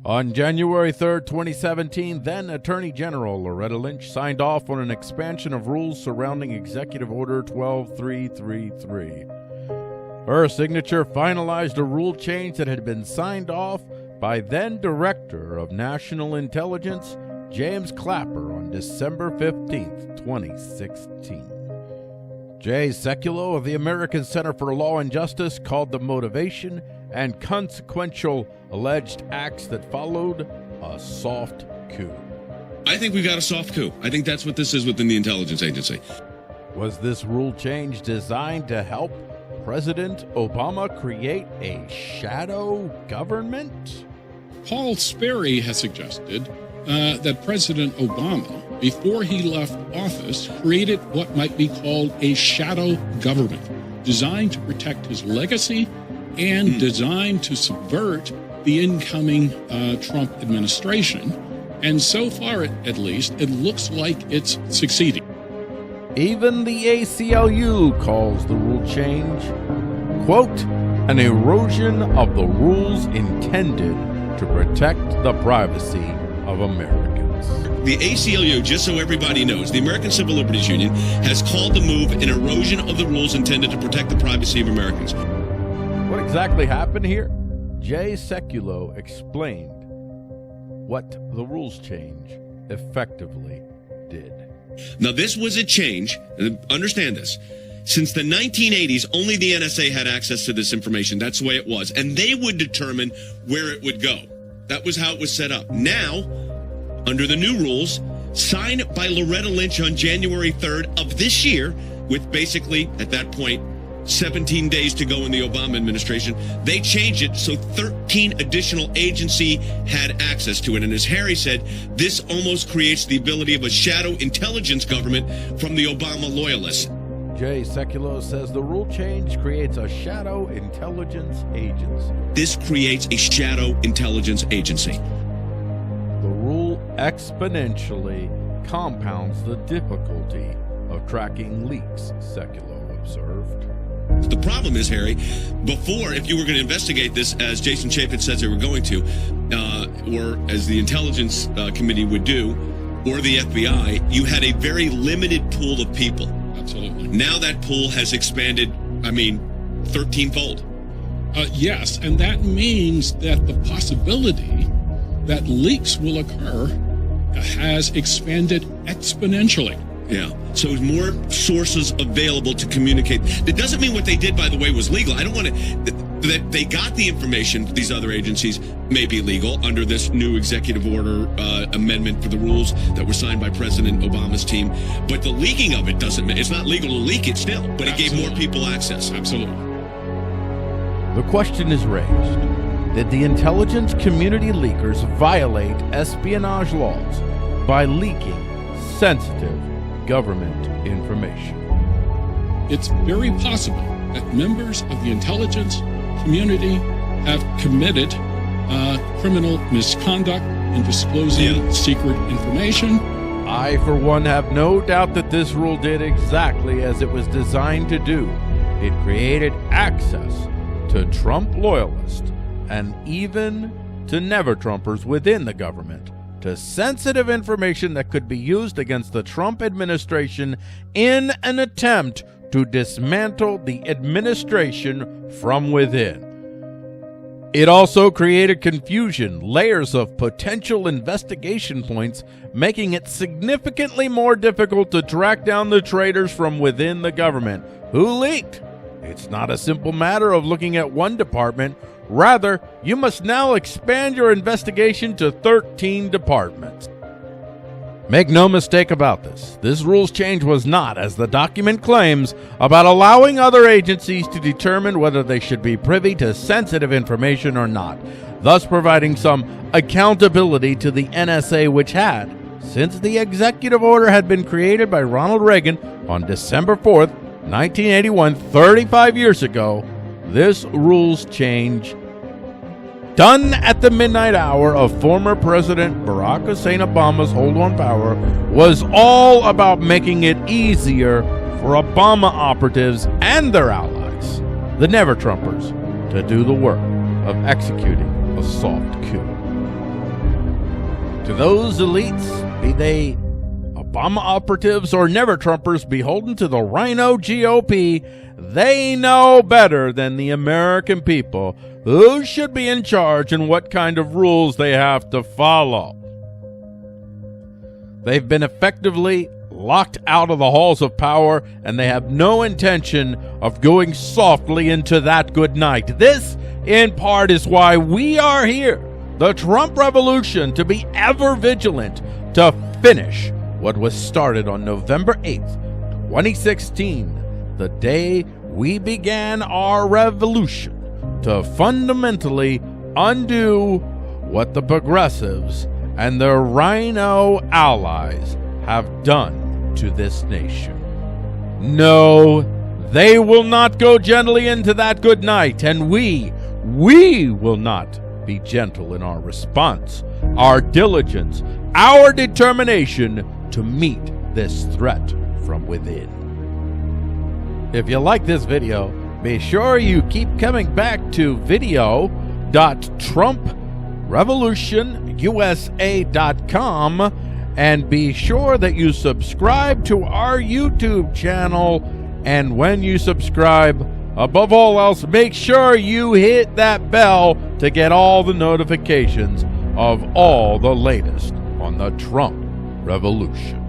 On January 3, 2017, then Attorney General Loretta Lynch signed off on an expansion of rules surrounding Executive Order 12333. Her signature finalized a rule change that had been signed off by then Director of National Intelligence James Clapper on December 15, 2016. Jay Sekulow of the American Center for Law and Justice called the motivation and consequential alleged acts that followed a soft coup. I think we got a soft coup. I think that's what this is within the intelligence agency. Was this rule change designed to help President Obama create a shadow government? Paul Sperry has suggested that President Obama, before he left office, created what might be called a shadow government, designed to protect his legacy and designed to subvert the incoming Trump administration. And so far, at least, it looks like it's succeeding. Even the ACLU calls the rule change, quote, an erosion of the rules intended to protect the privacy of Americans. The ACLU, just so everybody knows, the American Civil Liberties Union, has called the move an erosion of the rules intended to protect the privacy of Americans. What exactly happened here? Jay Sekulow explained what the rules change effectively did. Now, this was a change, understand this, since the 1980s, only the NSA had access to this information. That's the way it was. And they would determine where it would go. That was how it was set up. Now, under the new rules, signed by Loretta Lynch on January 3rd of this year, with basically, at that point, 17 days to go in the Obama administration, they changed it so 13 additional agencies had access to it. And as Harry said, this almost creates the ability of a shadow intelligence government from the Obama loyalists. Jay Sekulow says the rule change creates a shadow intelligence agency. This creates a shadow intelligence agency. The rule exponentially compounds the difficulty of tracking leaks, Sekulow observed. The problem is, Harry, before, if you were going to investigate this, as Jason Chaffetz says they were going to, or as the Intelligence Committee would do, or the FBI, you had a very limited pool of people. Absolutely. Now that pool has expanded, 13-fold. Yes, and that means that the possibility that leaks will occur has expanded exponentially. Yeah. So more sources available to communicate. That doesn't mean what they did, by the way, was legal. I don't want to, that they got the information, these other agencies may be legal under this new executive order amendment for the rules that were signed by President Obama's team. But the leaking of it doesn't, it's not legal to leak it still, but it gave more people access. Absolutely. The question is raised, did the intelligence community leakers violate espionage laws by leaking sensitive government information? It's very possible that members of the intelligence community have committed criminal misconduct in disclosing secret information. I, for one, have no doubt that this rule did exactly as it was designed to do. It created access to Trump loyalists and even to never-Trumpers within the government to sensitive information that could be used against the Trump administration in an attempt to dismantle the administration from within. It also created confusion, layers of potential investigation points, making it significantly more difficult to track down the traitors from within the government. Who leaked? It's not a simple matter of looking at one department. Rather, you must now expand your investigation to 13 departments. Make no mistake about this. This rules change was not, as the document claims, about allowing other agencies to determine whether they should be privy to sensitive information or not, thus providing some accountability to the NSA, which had, since the executive order had been created by Ronald Reagan on December 4th, 1981, 35 years ago, this rules change, done at the midnight hour of former President Barack Hussein Obama's hold on power, was all about making it easier for Obama operatives and their allies, the never-Trumpers, to do the work of executing a soft coup. To those elites, be they Obama operatives or never-Trumpers beholden to the Rhino GOP, they know better than the American people who should be in charge and what kind of rules they have to follow. They've been effectively locked out of the halls of power, and they have no intention of going softly into that good night. This, in part, is why we are here, the Trump Revolution, to be ever vigilant, to finish what was started on November 8th, 2016, the day we began our revolution, to fundamentally undo what the progressives and their Rhino allies have done to this nation. No, they will not go gently into that good night, and we will not be gentle in our response, our diligence, our determination to meet this threat from within. If you like this video, be sure you keep coming back to video.trumprevolutionusa.com, and be sure that you subscribe to our YouTube channel. And when you subscribe, above all else, make sure you hit that bell to get all the notifications of all the latest on the Trump Revolution.